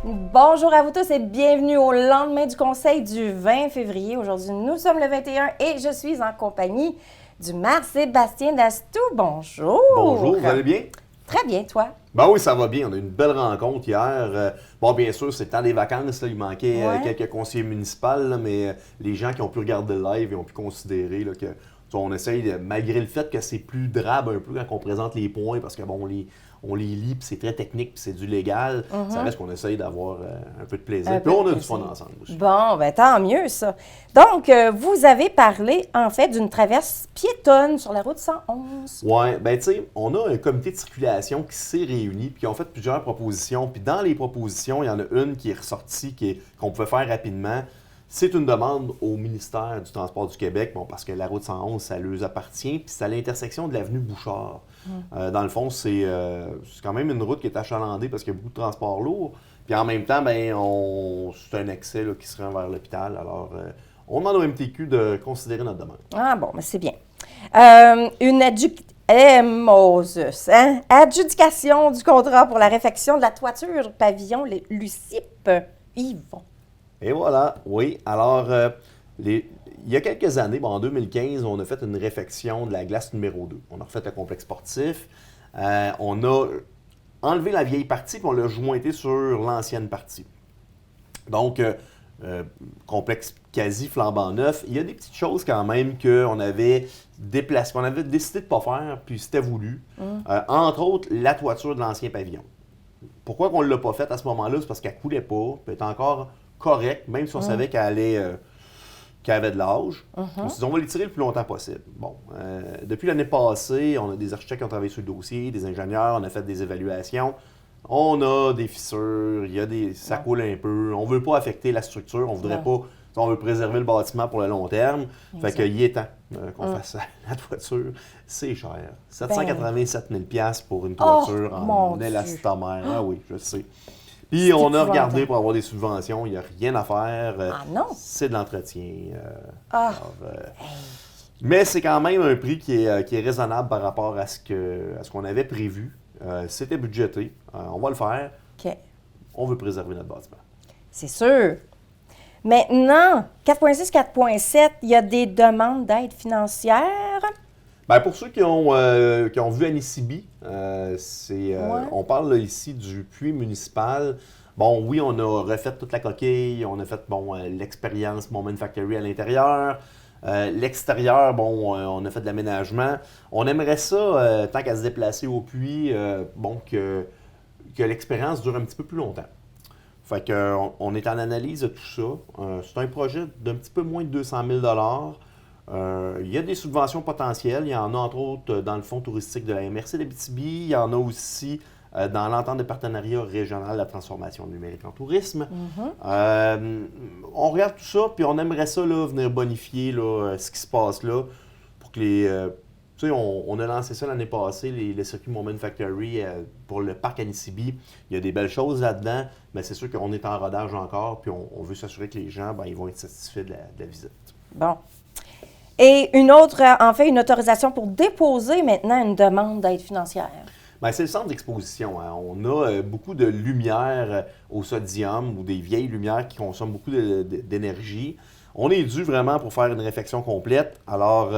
Bonjour à vous tous et bienvenue au lendemain du conseil du 20 février. Aujourd'hui, nous sommes le 21 et je suis en compagnie du Marc-Sébastien Dastou. Bonjour! Bonjour, vous allez bien? Très bien, toi? Ben oui, ça va bien. On a eu une belle rencontre hier. Bon, bien sûr, c'est le temps des vacances. Là. Il manquait Ouais. quelques conseillers municipaux, là, mais les gens qui ont pu regarder le live et ont pu considérer là, que on essaye, malgré le fait que c'est plus drabe un peu quand on présente les points, parce que bon, on les lit, puis c'est très technique, puis c'est du légal, ça reste qu'on essaye d'avoir un peu de plaisir. Puis on a du fun ensemble aussi. Bon, ben tant mieux ça. Donc, vous avez parlé en fait d'une traverse piétonne sur la route 111. Ouais, ben tu sais, on a un comité de circulation qui s'est réuni puis qui ont fait plusieurs propositions. Puis dans les propositions, il y en a une qui est ressortie, qu'on pouvait faire rapidement. C'est une demande au ministère du Transport du Québec, bon, parce que la route 111, ça leur appartient, puis c'est à l'intersection de l'avenue Bouchard. Dans le fond, c'est quand même une route qui est achalandée parce qu'il y a beaucoup de transports lourds. Puis en même temps, ben, c'est un accès là, qui se rend vers l'hôpital. Alors, on demande au MTQ de considérer notre demande. Ah bon, mais c'est bien. Une adjudication du contrat pour la réfection de la toiture pavillon Lucip Yvon. Et voilà, oui. Alors, il y a quelques années, bon, en 2015, on a fait une réfection de la glace numéro 2. On a refait le complexe sportif. On a enlevé la vieille partie puis on l'a jointé sur l'ancienne partie. Donc, complexe quasi flambant neuf. Il y a des petites choses quand même qu'on avait déplacées, qu'on avait décidé de ne pas faire, puis c'était voulu. Entre autres, la toiture de l'ancien pavillon. Pourquoi on ne l'a pas faite à ce moment-là? C'est parce qu'elle ne coulait pas, puis elle était encore correcte, même si on savait qu'elle avait de l'âge. On s'est dit, on va l'étirer le plus longtemps possible. Bon, depuis l'année passée, on a des architectes qui ont travaillé sur le dossier, des ingénieurs, on a fait des évaluations. On a des fissures, ça coule un peu. On ne veut pas affecter la structure, on voudrait pas. On veut préserver le bâtiment pour le long terme. Fait qu'il est temps qu'on fasse ça. La toiture, c'est cher. 787 000 $ pour une toiture en élastomère. Ah oui, je sais. Puis on a regardé pour avoir des subventions, il n'y a rien à faire. Ah non? C'est de l'entretien. Mais c'est quand même un prix qui est raisonnable par rapport à ce qu'on avait prévu. C'était budgété. On va le faire. OK. On veut préserver notre bâtiment. C'est sûr. Maintenant, 4.6, 4.7, il y a des demandes d'aide financière. Bien, pour ceux qui ont vu Anissibi, on parle là, ici du puits municipal. Bon, oui, on a refait toute la coquille, on a fait l'expérience Moment Factory à l'intérieur. L'extérieur, bon, on a fait de l'aménagement. On aimerait ça, tant qu'à se déplacer au puits, que l'expérience dure un petit peu plus longtemps. Fait qu'on est en analyse de tout ça. C'est un projet d'un petit peu moins de 200 000 $. Il y a des subventions potentielles. Il y en a entre autres dans le fonds touristique de la MRC d'Abitibi. Il y en a aussi dans l'entente de partenariat régional de la transformation numérique en tourisme. On regarde tout ça, puis on aimerait ça là, venir bonifier là, ce qui se passe là pour que les... tu sais, on a lancé ça l'année passée, les circuits Moment Factory pour le parc Anissibi. Il y a des belles choses là-dedans, mais c'est sûr qu'on est en rodage encore, puis on veut s'assurer que les gens ils vont être satisfaits de la visite. Bon. Et une autre, en fait, une autorisation pour déposer maintenant une demande d'aide financière. Bien, c'est le centre d'exposition. Hein. On a beaucoup de lumière au sodium ou des vieilles lumières qui consomment beaucoup d'énergie. On est dû vraiment pour faire une réfection complète. Alors,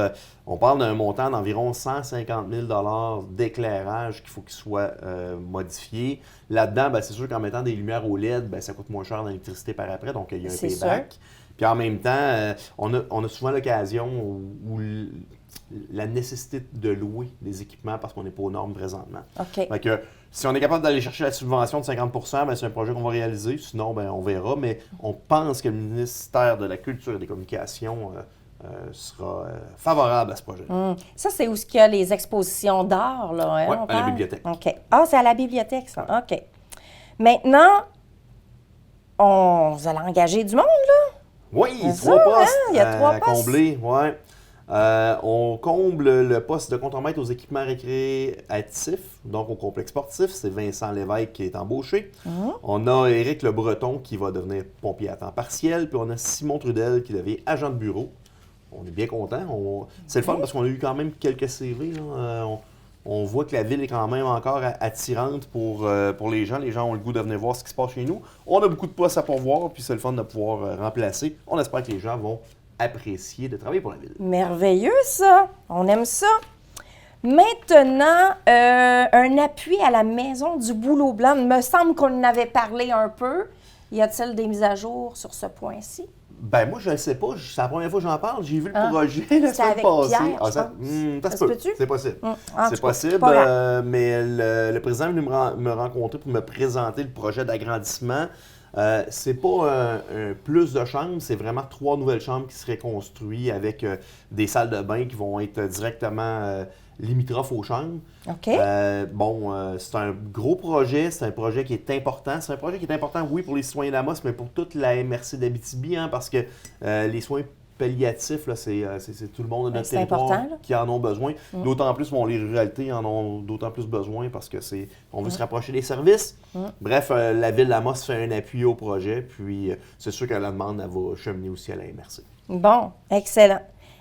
on parle d'un montant d'environ 150 000 $ d'éclairage qu'il faut qu'il soit modifié. Là-dedans, c'est sûr qu'en mettant des lumières OLED, ça coûte moins cher d'électricité par après, donc il y a un payback. Sûr. Puis en même temps, on a souvent l'occasion où la nécessité de louer des équipements parce qu'on n'est pas aux normes présentement. OK. Fait que, si on est capable d'aller chercher la subvention de 50 % c'est un projet qu'on va réaliser. Sinon, on verra. Mais on pense que le ministère de la Culture et des Communications sera favorable à ce projet. Ça, c'est où il y a les expositions d'art, là? Hein, Oui, à la bibliothèque. OK. Ah, c'est à la bibliothèque, ça. OK. Maintenant, vous allez engager du monde, là? Oui, C'est 3 ça, postes hein? Il y a 3 à postes. combler. Ouais. On comble le poste de contremaître aux équipements récréatifs, donc au complexe sportif. C'est Vincent Lévesque qui est embauché. On a Éric Le Breton qui va devenir pompier à temps partiel. Puis on a Simon Trudel qui devient agent de bureau. On est bien content. C'est le fun parce qu'on a eu quand même quelques CV. Là. On voit que la ville est quand même encore attirante pour les gens. Les gens ont le goût de venir voir ce qui se passe chez nous. On a beaucoup de postes à pourvoir, puis c'est le fun de pouvoir remplacer. On espère que les gens vont apprécier de travailler pour la ville. Merveilleux, ça! On aime ça. Maintenant, un appui à la maison du Boulot Blanc. Il me semble qu'on en avait parlé un peu. Y a-t-il des mises à jour sur ce point-ci? Ben moi, je ne sais pas. C'est la première fois que j'en parle. J'ai vu le projet la c'est semaine avec passée. Pierre, Ça se peut. C'est possible. C'est possible, mais le président est venu me rencontrer pour me présenter le projet d'agrandissement. C'est pas un plus de chambres, c'est vraiment 3 nouvelles chambres qui seraient construites avec des salles de bain qui vont être directement limitrophes aux chambres. OK. C'est un gros projet, c'est un projet qui est important. C'est un projet qui est important, oui, pour les citoyens d'Amos, mais pour toute la MRC d'Abitibi, parce que les soins palliatifs, là, c'est tout le monde de notre territoire qui en ont besoin. D'autant plus, les ruralités en ont d'autant plus besoin parce que on veut se rapprocher des services. Bref, la ville d'Amos fait un appui au projet, puis c'est sûr que la demande, elle va cheminer aussi à la MRC. Bon, excellent.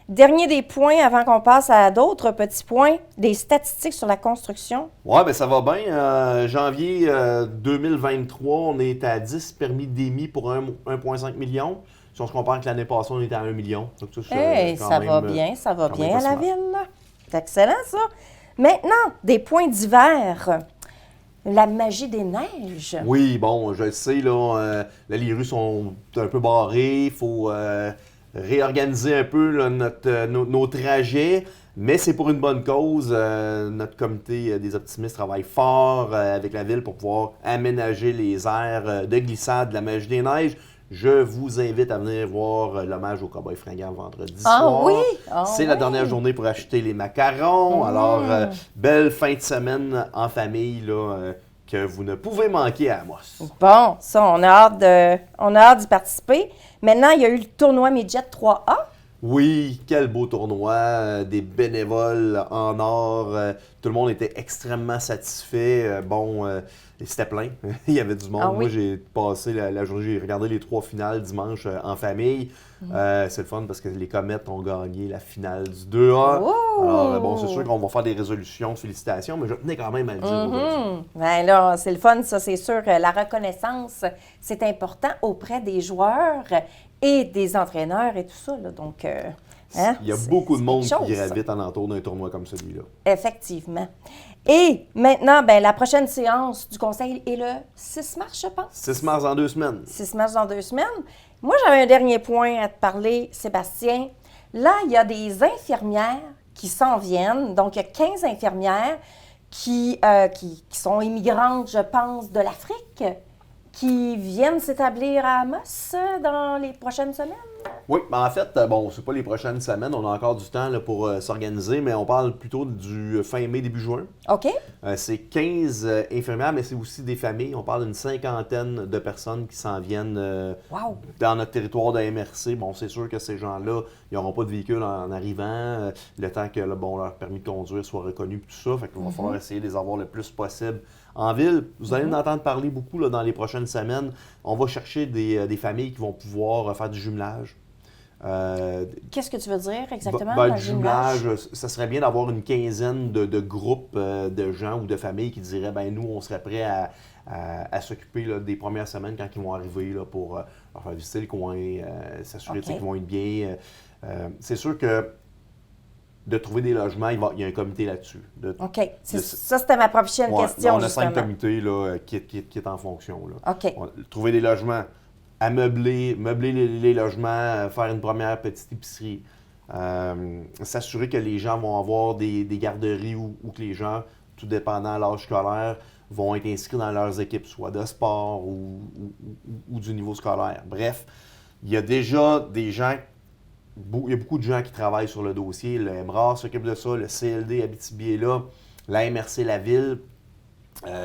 Dernier des points avant qu'on passe à d'autres petits points, des statistiques sur la construction. Oui, bien ça va bien. Janvier 2023, on est à 10 permis d'émis pour 1,5 million. Si on se compare avec l'année passée, on était à 1 million. Donc, ça va bien à la ville. C'est excellent, ça. Maintenant, des points d'hiver. La magie des neiges. Oui, bon, je le sais, là, les rues sont un peu barrées. Il faut réorganiser un peu là, nos trajets. Mais c'est pour une bonne cause. Notre comité des optimistes travaille fort avec la ville pour pouvoir aménager les aires de glissade de la magie des neiges. Je vous invite à venir voir l'hommage au Cowboy Fringant vendredi soir. Oui? C'est la dernière journée pour acheter les macarons. Alors, belle fin de semaine en famille là, que vous ne pouvez manquer à Amos. Bon, ça, on a hâte d'y participer. Maintenant, il y a eu le tournoi Midget 3A. Oui, quel beau tournoi, des bénévoles en or, tout le monde était extrêmement satisfait. C'était plein, il y avait du monde. Moi, j'ai passé la journée, j'ai regardé les 3 finales dimanche en famille. C'est le fun parce que les Comètes ont gagné la finale du 2A. Alors, c'est sûr qu'on va faire des résolutions de félicitations, mais je tenais quand même à le dire aujourd'hui. Bien là, c'est le fun, ça, c'est sûr. La reconnaissance, c'est important auprès des joueurs et des entraîneurs et tout ça. Là. Donc, il y a beaucoup de monde qui gravite alentour d'un tournoi comme celui-là. Effectivement. Et maintenant, la prochaine séance du conseil est le 6 mars, je pense. 6 mars dans 2 semaines. 6 mars dans 2 semaines. Moi, j'avais un dernier point à te parler, Sébastien. Là, il y a des infirmières qui s'en viennent. Donc, il y a 15 infirmières qui sont immigrantes, je pense, de l'Afrique, qui viennent s'établir à Amos dans les prochaines semaines? Oui, mais en fait, c'est pas les prochaines semaines, on a encore du temps là, pour s'organiser, mais on parle plutôt du fin mai, début juin. OK. C'est 15 infirmières, mais c'est aussi des familles. On parle d'une 50aine de personnes qui s'en viennent dans notre territoire de MRC. Bon, c'est sûr que ces gens-là, ils n'auront pas de véhicule en arrivant, le temps que leur permis de conduire soit reconnu, tout ça. Fait qu'il va falloir essayer de les avoir le plus possible en ville. Vous allez en entendre parler beaucoup là, dans les prochaines semaines. On va chercher des familles qui vont pouvoir faire du jumelage. Qu'est-ce que tu veux dire exactement? Le jumelage, ça serait bien d'avoir une quinzaine de groupes de gens ou de familles qui diraient, nous, on serait prêts à s'occuper là, des premières semaines quand ils vont arriver là, pour leur faire visiter le coin, s'assurer qu'ils vont être bien. C'est sûr que de trouver des logements, il y a un comité là-dessus. OK. Ça, c'était ma prochaine question, on a 5 comités là, qui est en fonction. Là. OK. Trouver des logements, à meubler les logements, faire une première petite épicerie, s'assurer que les gens vont avoir des garderies ou que les gens, tout dépendant de l'âge scolaire, vont être inscrits dans leurs équipes, soit de sport ou du niveau scolaire. Bref, il y a déjà des gens, il y a beaucoup de gens qui travaillent sur le dossier. Le MRAR s'occupe de ça, le CLD Abitibi est là, la MRC La Ville,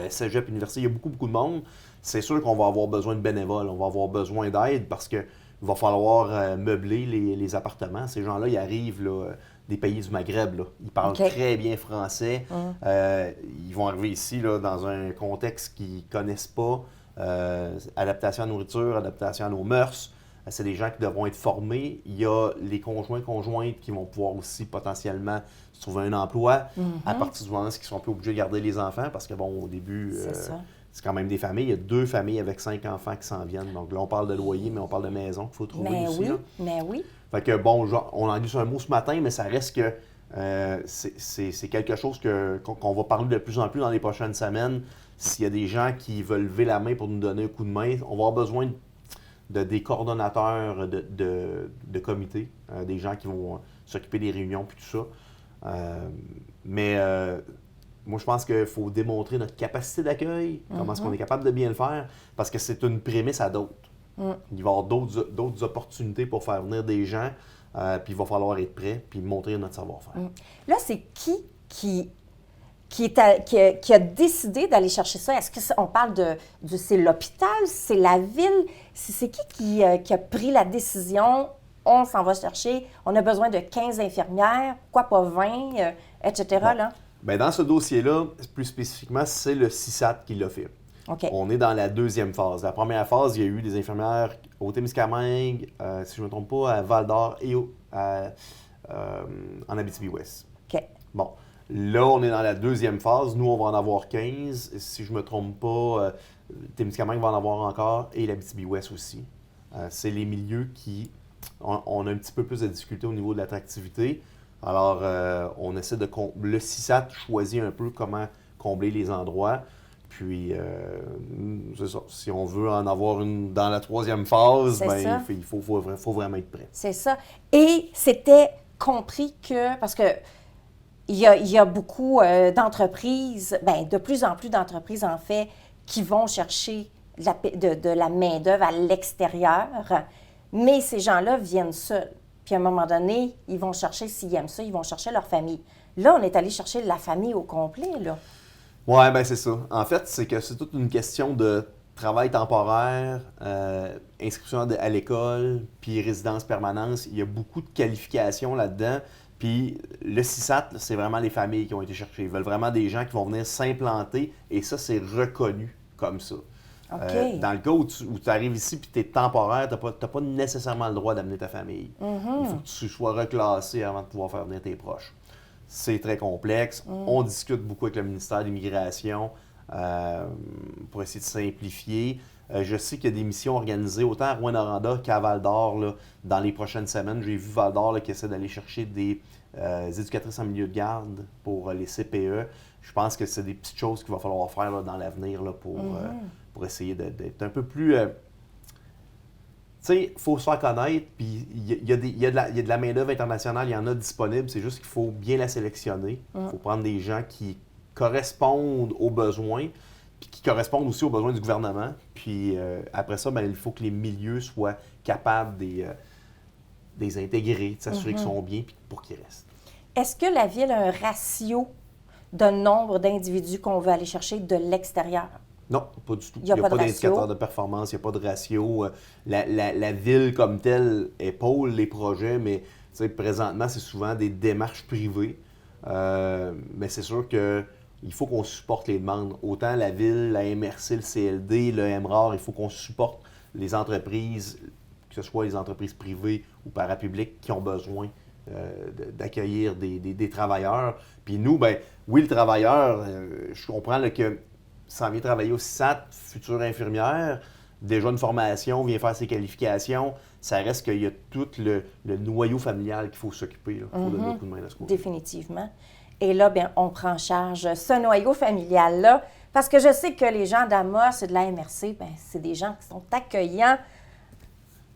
Cégep Université, il y a beaucoup de monde. C'est sûr qu'on va avoir besoin de bénévoles, on va avoir besoin d'aide parce qu'il va falloir meubler les appartements. Ces gens-là, ils arrivent là, des pays du Maghreb. Là. Ils parlent très bien français. Ils vont arriver ici là, dans un contexte qu'ils ne connaissent pas. Adaptation à la nourriture, adaptation à nos mœurs. C'est des gens qui devront être formés. Il y a les conjointes qui vont pouvoir aussi potentiellement se trouver un emploi à partir du moment où ils sont plus obligés de garder les enfants parce que, bon, au début, c'est quand même des familles. Il y a 2 familles avec 5 enfants qui s'en viennent. Donc là, on parle de loyer, mais on parle de maison qu'il faut trouver aussi. Mais oui. Fait que, bon, on a glissé un mot ce matin, mais ça reste que c'est quelque chose qu'on va parler de plus en plus dans les prochaines semaines. S'il y a des gens qui veulent lever la main pour nous donner un coup de main, on va avoir besoin des coordonnateurs de comités, des gens qui vont s'occuper des réunions puis tout ça. Mais moi, je pense qu'il faut démontrer notre capacité d'accueil, comment est-ce qu'on est capable de bien le faire, parce que c'est une prémisse à d'autres. Il va y avoir d'autres opportunités pour faire venir des gens, puis il va falloir être prêt, puis montrer notre savoir-faire. Là, c'est qui a décidé d'aller chercher ça? Est-ce qu'on parle c'est l'hôpital, c'est la ville? C'est qui a pris la décision? On s'en va chercher, on a besoin de 15 infirmières, pourquoi pas 20, etc. Bon. Là? Bien, dans ce dossier-là, plus spécifiquement, c'est le CISAT qui l'a fait. Okay. On est dans la 2e phase. La première phase, il y a eu des infirmières au Témiscamingue, si je ne me trompe pas, à Val-d'Or et en Abitibi-Ouest. OK. Bon. Là, on est dans la 2e phase. Nous, on va en avoir 15. Si je ne me trompe pas, Témiscamingue va en avoir encore et l'Abitibi-Ouest aussi. C'est les milieux qui on a un petit peu plus de difficultés au niveau de l'attractivité. Alors, on essaie de... Le CISAT choisit un peu comment combler les endroits. Puis, c'est ça. Si on veut en avoir une dans la 3e phase, ben, il faut vraiment être prêt. C'est ça. Et c'était compris que... Parce que il y a beaucoup d'entreprises, bien, de plus en plus d'entreprises, en fait, qui vont chercher de la main-d'œuvre à l'extérieur. Mais ces gens-là viennent seuls. Puis à un moment donné, ils vont chercher, s'ils aiment ça, ils vont chercher leur famille. Là, on est allé chercher la famille au complet, là. Oui, bien c'est ça. En fait, c'est que c'est toute une question de travail temporaire, inscription à l'école, puis résidence permanente. Il y a beaucoup de qualifications là-dedans. Puis le CISAT, c'est vraiment les familles qui ont été cherchées. Ils veulent vraiment des gens qui vont venir s'implanter et ça, c'est reconnu comme ça. Okay. Dans le cas où tu arrives ici et tu es temporaire, tu n'as pas nécessairement le droit d'amener ta famille. Il faut que tu sois reclassé avant de pouvoir faire venir tes proches. C'est très complexe. On discute beaucoup avec le ministère de l'Immigration pour essayer de simplifier. Je sais qu'il y a des missions organisées autant à Rouyn-Noranda qu'à Val-d'Or là, dans les prochaines semaines. J'ai vu Val-d'Or là, qui essaie d'aller chercher des éducatrices en milieu de garde pour les CPE. Je pense que c'est des petites choses qu'il va falloir faire là, dans l'avenir là, pour essayer d'être un peu plus... tu sais, il faut se faire connaître, puis il y a de la main-d'œuvre internationale, il y en a disponible, c'est juste qu'il faut bien la sélectionner. Il faut prendre des gens qui correspondent aux besoins, puis qui correspondent aussi aux besoins du gouvernement. Puis après ça, bien, il faut que les milieux soient capables de les intégrer, de s'assurer qu'ils sont bien, puis pour qu'ils restent. Est-ce que la Ville a un ratio de nombre d'individus qu'on veut aller chercher de l'extérieur? Non, pas du tout. Il n'y a pas d'indicateur de performance, il n'y a pas de ratio. La ville comme telle épaule les projets, mais présentement, c'est souvent des démarches privées. Mais c'est sûr qu'il faut qu'on supporte les demandes. Autant la ville, la MRC, le CLD, le MRAR, il faut qu'on supporte les entreprises, que ce soit les entreprises privées ou parapubliques, qui ont besoin d'accueillir des travailleurs. Puis nous, ben oui, le travailleur, je comprends là, que s'en vient travailler au CISAT, future infirmière, déjà une formation, vient faire ses qualifications, ça reste qu'il y a tout le noyau familial qu'il faut s'occuper. Il faut donner un coup de main à ce côté. Définitivement. Et là, bien, on prend en charge ce noyau familial-là, parce que je sais que les gens d'Amos et de la MRC, bien, c'est des gens qui sont accueillants.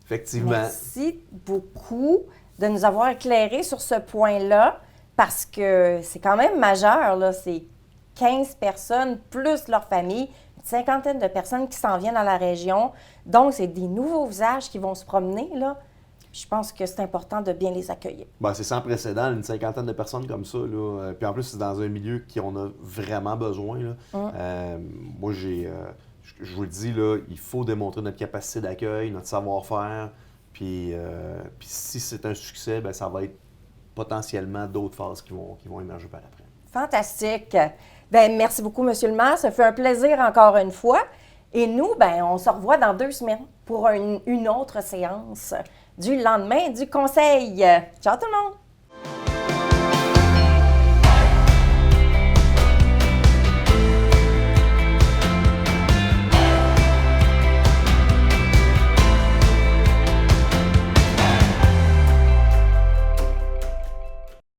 Effectivement. Merci beaucoup de nous avoir éclairés sur ce point-là, parce que c'est quand même majeur, là, c'est 15 personnes plus leur famille, une cinquantaine de personnes qui s'en viennent dans la région. Donc, c'est des nouveaux visages qui vont se promener, là. Je pense que c'est important de bien les accueillir. Bien, c'est sans précédent, une cinquantaine de personnes comme ça. Là. Puis en plus, c'est dans un milieu qu'on a vraiment besoin. Là. Moi, je vous le dis, là, il faut démontrer notre capacité d'accueil, notre savoir-faire. Puis si c'est un succès, bien, ça va être potentiellement d'autres phases qui vont émerger par après. Fantastique. Bien, merci beaucoup, M. le maire. Ça fait un plaisir encore une fois. Et nous, ben, on se revoit dans 2 semaines pour une autre séance du lendemain du conseil. Ciao tout le monde!